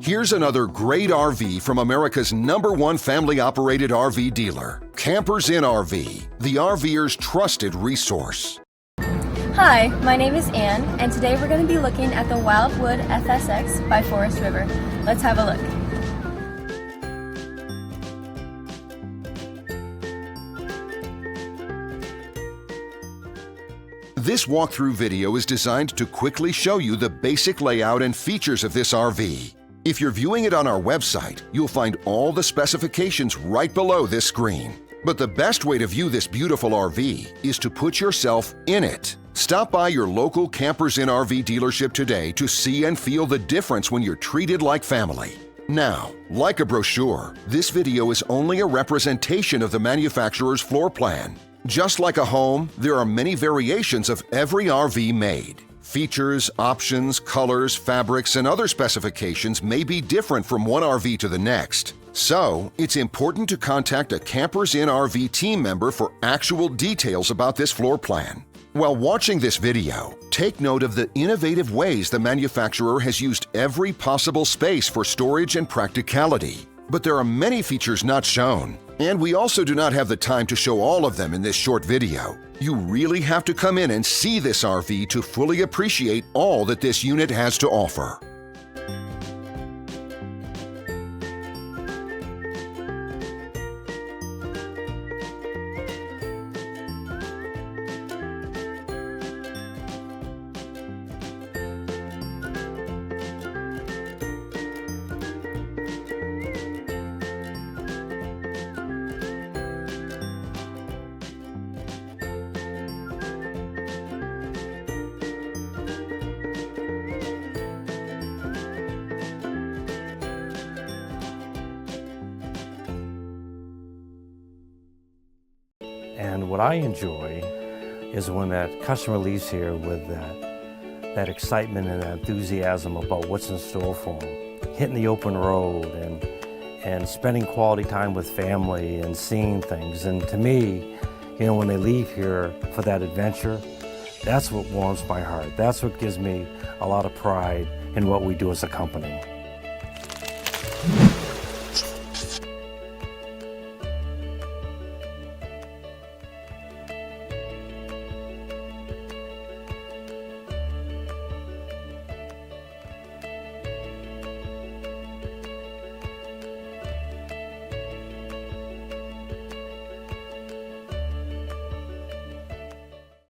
Here's another great RV from America's #1 family-operated RV dealer, Campers Inn RV, the RVer's trusted resource. Hi, my name is Ann, and today we're going to be looking at the Wildwood FSX by Forest River. Let's have a look. This walkthrough video is designed to quickly show you the basic layout and features of this RV. If you're viewing it on our website, you'll find all the specifications right below this screen. But the best way to view this beautiful RV is to put yourself in it. Stop by your local Campers Inn RV dealership today to see and feel the difference when you're treated like family. Now, like a brochure, this video is only a representation of the manufacturer's floor plan. Just like a home, there are many variations of every RV made. Features, options, colors, fabrics, and other specifications may be different from one RV to the next. So, it's important to contact a Campers Inn RV team member for actual details about this floor plan. While watching this video, take note of the innovative ways the manufacturer has used every possible space for storage and practicality. But there are many features not shown, and we also do not have the time to show all of them in this short video. You really have to come in and see this RV to fully appreciate all that this unit has to offer. And what I enjoy is when that customer leaves here with that excitement and that enthusiasm about what's in store for them. Hitting the open road and spending quality time with family and seeing things. And to me, you know, when they leave here for that adventure, that's what warms my heart. That's what gives me a lot of pride in what we do as a company.